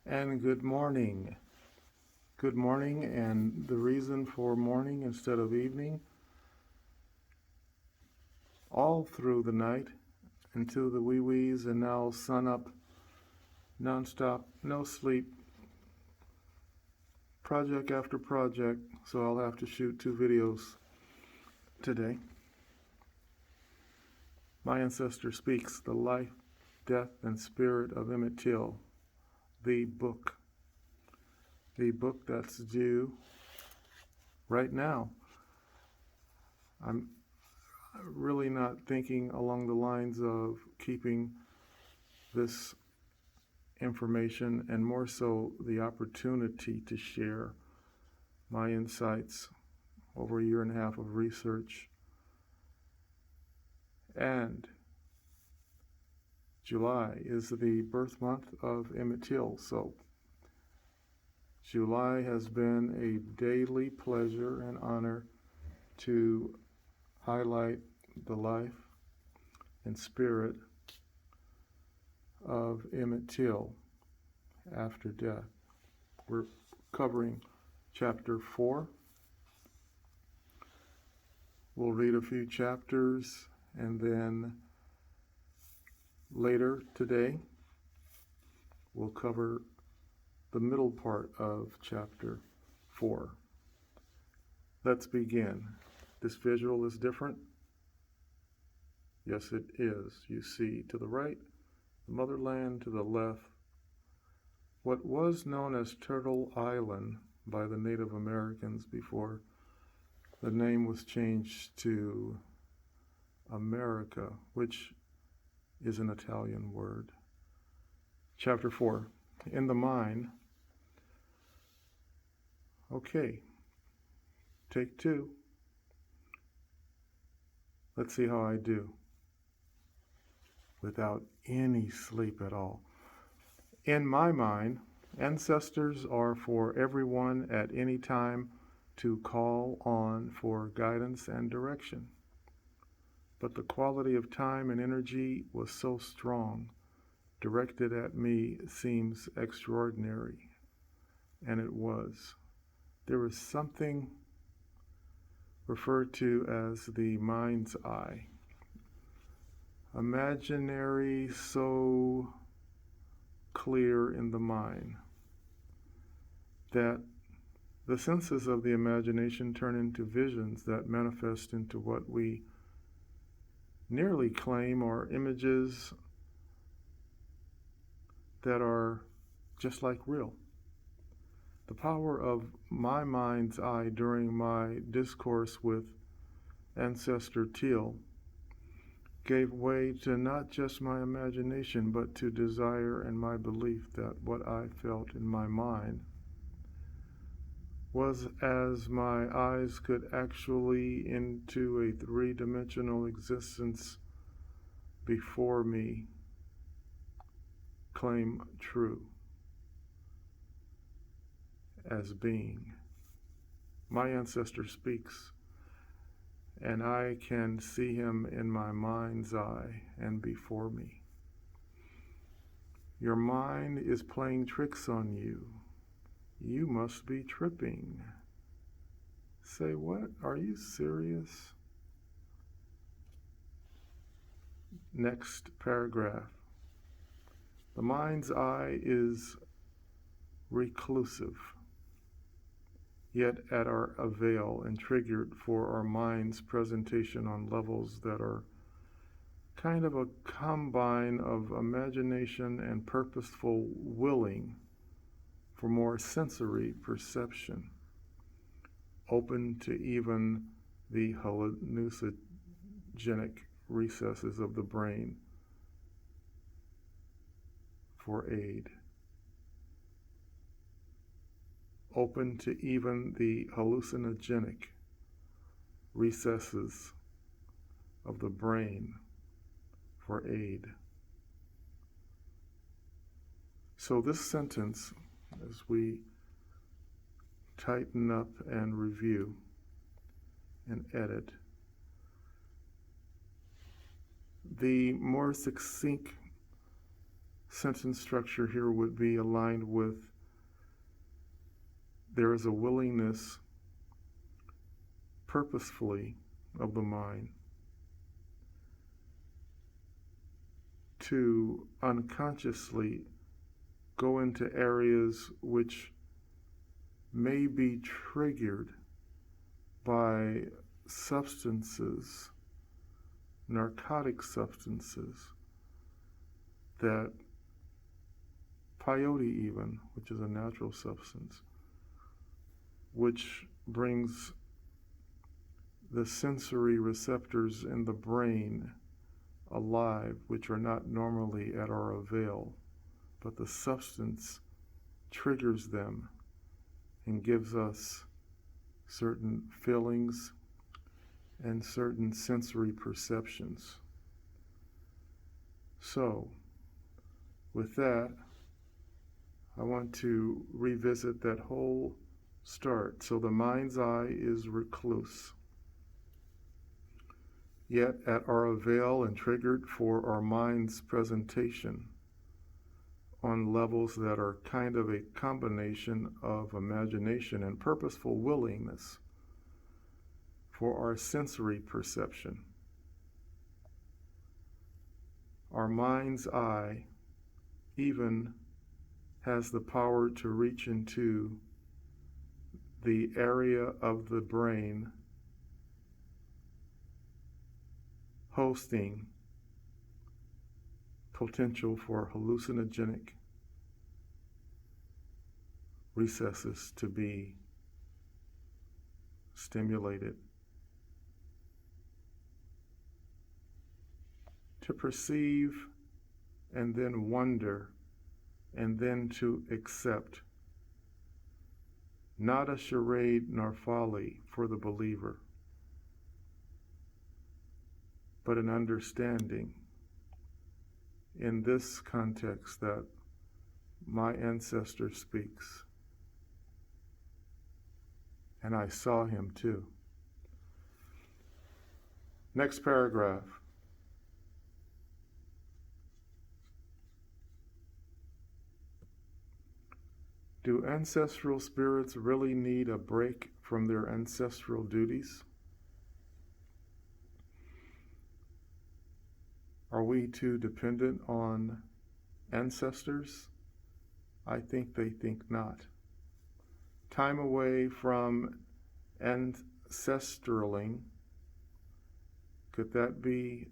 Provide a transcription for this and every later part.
And good morning. Good morning, and the reason for morning instead of evening, all through the night until the wee wees and now sun up, nonstop, no sleep, project after project, so I'll have to shoot 2 videos today. My Ancestor Speaks, the life, death, and spirit of Emmett Till, the book that's due right now. I'm really not thinking along the lines of keeping this information and more so the opportunity to share my insights over a year and a half of research. And July is the birth month of Emmett Till, so July has been a daily pleasure and honor to highlight the life and spirit of Emmett Till after death. We're covering chapter 4. We'll read a few chapters, and then later today we'll cover the middle part of chapter 4. Let's begin. This visual is different. Yes, it is. You see to the right, the motherland, to the left, what was known as Turtle Island by the Native Americans before the name was changed to America, which is an Italian word. Chapter 4, in the mine. Okay, take 2. Let's see how I do without any sleep at all. In my mind, ancestors are for everyone at any time to call on for guidance and direction. But the quality of time and energy was so strong, directed at me seems extraordinary. And it was. There was something referred to as the mind's eye. Imaginary, so clear in the mind that the senses of the imagination turn into visions that manifest into what we nearly claim are images that are just like real. The power of my mind's eye during my discourse with Ancestor Till gave way to not just my imagination, but to desire and my belief that what I felt in my mind was as my eyes could actually into a 3-dimensional existence before me claim true as being. My Ancestor speaks, and I can see him in my mind's eye and before me. Your mind is playing tricks on you. You must be tripping. Say, what? Are you serious? Next paragraph. The mind's eye is reclusive, yet at our avail and triggered for our mind's presentation on levels that are kind of a combine of imagination and purposeful willing for more sensory perception, open to even the hallucinogenic recesses of the brain for aid. Open to even the hallucinogenic recesses of the brain for aid. So this sentence, as we tighten up and review and edit, the more succinct sentence structure here would be aligned with there is a willingness purposefully of the mind to unconsciously go into areas which may be triggered by substances, narcotic substances, that peyote even, which is a natural substance, which brings the sensory receptors in the brain alive, which are not normally at our avail, but the substance triggers them and gives us certain feelings and certain sensory perceptions. So, with that, I want to revisit that whole start. So the mind's eye is recluse, yet at our avail and triggered for our mind's presentation on levels that are kind of a combination of imagination and purposeful willingness for our sensory perception. Our mind's eye even has the power to reach into the area of the brain hosting potential for hallucinogenic recesses to be stimulated, to perceive and then wonder and then to accept, not a charade nor folly for the believer, but an understanding in this context that my ancestor speaks. And I saw him too. Next paragraph. Do ancestral spirits really need a break from their ancestral duties? Are we too dependent on ancestors? I think they think not. Time away from ancestraling, could that be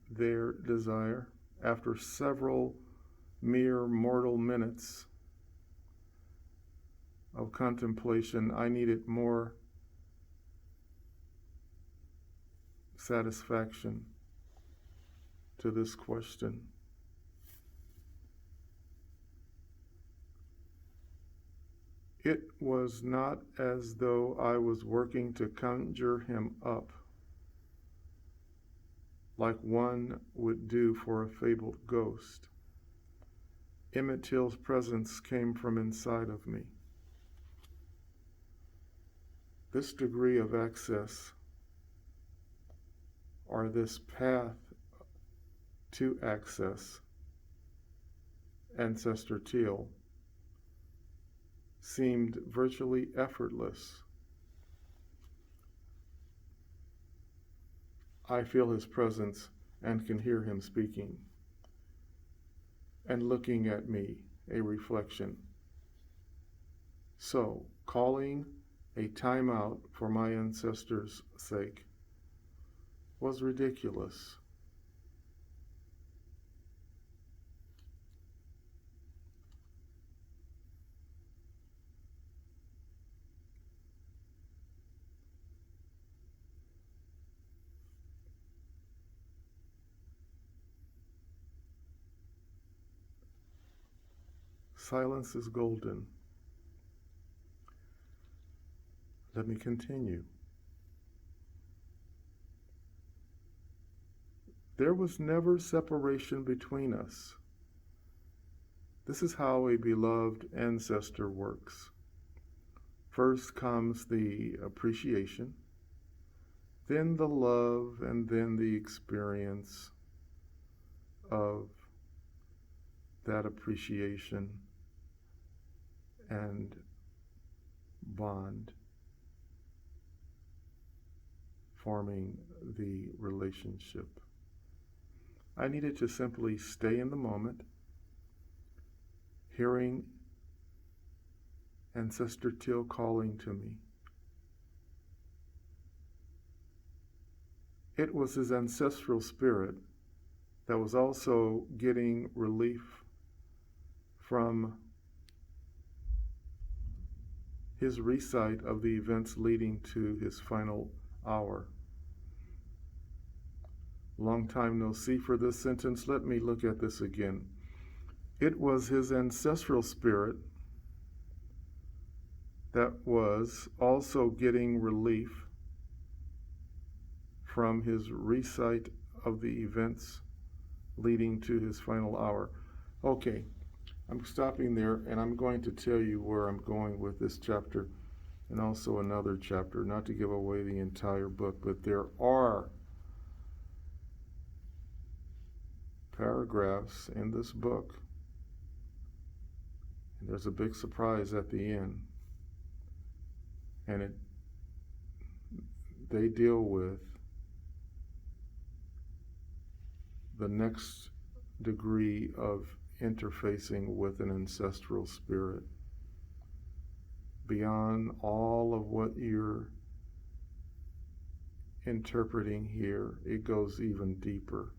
their desire? After several mere mortal minutes of contemplation, I needed more satisfaction to this question. It was not as though I was working to conjure him up, like one would do for a fabled ghost. Emmett Till's presence came from inside of me. This degree of access, or this path to access Ancestor Till, seemed virtually effortless. I feel his presence and can hear him speaking and looking at me, a reflection. So, calling a timeout for my ancestors' sake was ridiculous. Silence is golden. Let me continue. There was never separation between us. This is how a beloved ancestor works. First comes the appreciation, then the love, and then the experience of that appreciation and bond, forming the relationship. I needed to simply stay in the moment, hearing Ancestor Till calling to me. It was his ancestral spirit that was also getting relief from his recite of the events leading to his final hour. Long time no see for this sentence. Let me look at this again. It was his ancestral spirit that was also getting relief from his recite of the events leading to his final hour. Okay, I'm stopping there, and I'm going to tell you where I'm going with this chapter and also another chapter, not to give away the entire book, but there are paragraphs in this book, and there's a big surprise at the end, and they deal with the next degree of interfacing with an ancestral spirit. Beyond all of what you're interpreting here, it goes even deeper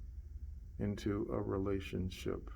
into a relationship.